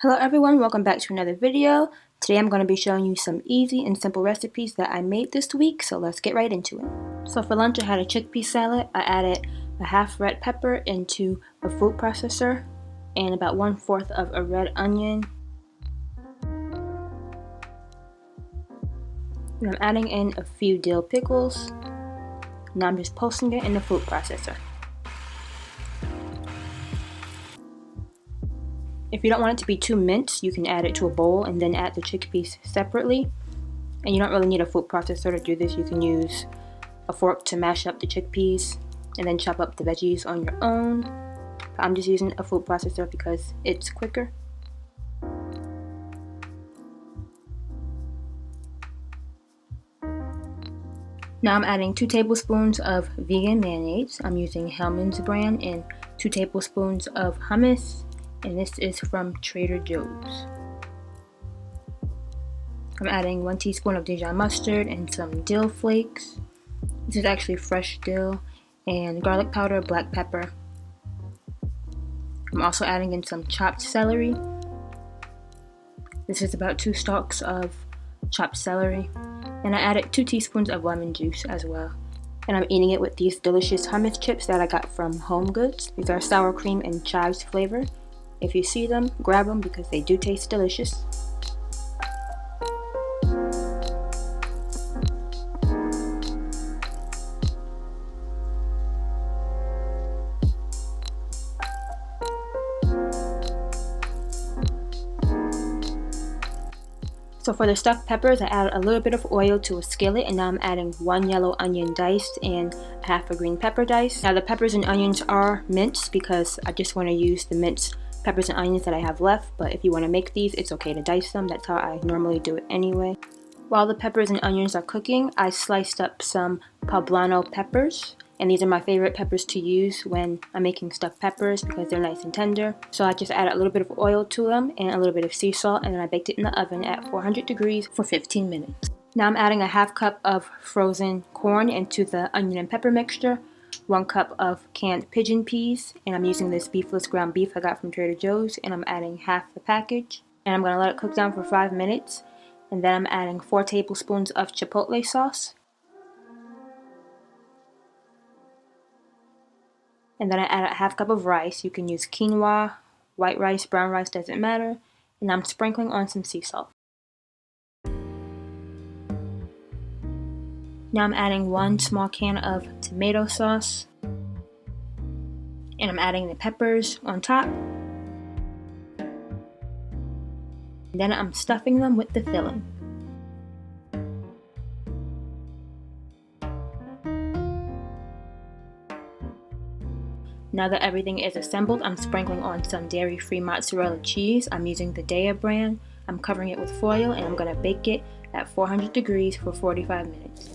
Hello everyone, welcome back to another video. Today I'm going to be showing you some easy and simple recipes that I made this week, so let's get right into it. So for lunch I had a chickpea salad. I added a half red pepper into a food processor and about 1/4 of a red onion. And I'm adding in a few dill pickles. Now I'm just posting it in the food processor. If you don't want it to be too minced, you can add it to a bowl and then add the chickpeas separately. And you don't really need a food processor to do this. You can use a fork to mash up the chickpeas and then chop up the veggies on your own. But I'm just using a food processor because it's quicker. Now I'm adding 2 tablespoons of vegan mayonnaise. I'm using Hellmans brand, and 2 tablespoons of hummus. And this is from Trader Joe's. I'm adding 1 teaspoon of Dijon mustard and some dill flakes. This is actually fresh dill, and garlic powder, black pepper. I'm also adding in some chopped celery. This is about 2 stalks of chopped celery. And I added 2 teaspoons of lemon juice as well. And I'm eating it with these delicious hummus chips that I got from Home Goods. These are sour cream and chives flavor. If you see them, grab them because they do taste delicious. So for the stuffed peppers, I added a little bit of oil to a skillet, and now I'm adding 1 yellow onion diced and half a green pepper diced. Now the peppers and onions are minced because I just want to use the minced peppers and onions that I have left, but if you want to make these, it's okay to dice them. That's how I normally do it anyway. While the peppers and onions are cooking, I sliced up some poblano peppers, and these are my favorite peppers to use when I'm making stuffed peppers because they're nice and tender. So I just added a little bit of oil to them and a little bit of sea salt, and then I baked it in the oven at 400 degrees for 15 minutes. Now I'm adding a half cup of frozen corn into the onion and pepper mixture, 1 cup of canned pigeon peas, and I'm using this beefless ground beef I got from Trader Joe's, and I'm adding half the package. And I'm going to let it cook down for 5 minutes, and then I'm adding 4 tablespoons of chipotle sauce. And then I add a half cup of rice. You can use quinoa, white rice, brown rice, doesn't matter. And I'm sprinkling on some sea salt. Now I'm adding 1 small can of tomato sauce. And I'm adding the peppers on top. And then I'm stuffing them with the filling. Now that everything is assembled, I'm sprinkling on some dairy-free mozzarella cheese. I'm using the Daiya brand. I'm covering it with foil, and I'm going to bake it at 400 degrees for 45 minutes.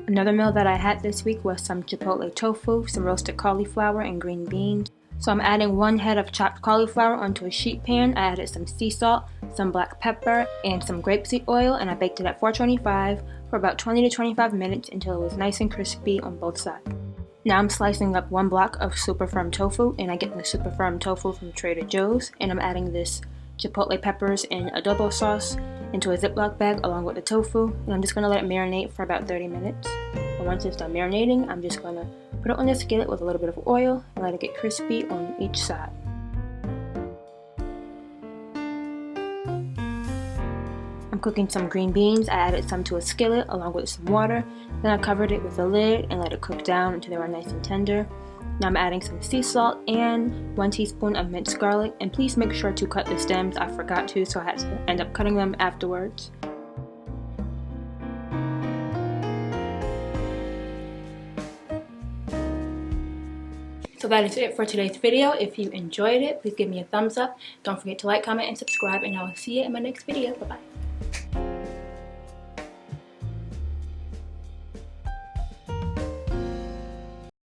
Another meal that I had this week was some chipotle tofu, some roasted cauliflower, and green beans. So I'm adding 1 head of chopped cauliflower onto a sheet pan. I added some sea salt, some black pepper, and some grapeseed oil, and I baked it at 425 for about 20 to 25 minutes until it was nice and crispy on both sides. Now I'm slicing up 1 block of super firm tofu, and I get the super firm tofu from Trader Joe's, and I'm adding this chipotle peppers and adobo sauce into a Ziploc bag along with the tofu, and I'm just going to let it marinate for about 30 minutes. And once it's done marinating, I'm just going to put it on the skillet with a little bit of oil and let it get crispy on each side. I'm cooking some green beans. I added some to a skillet along with some water. Then I covered it with a lid and let it cook down until they were nice and tender. Now I'm adding some sea salt and 1 teaspoon of minced garlic. And please make sure to cut the stems. I forgot to, so I had to end up cutting them afterwards. So that is it for today's video. If you enjoyed it, please give me a thumbs up. Don't forget to like, comment, and subscribe, and I will see you in my next video. Bye-bye.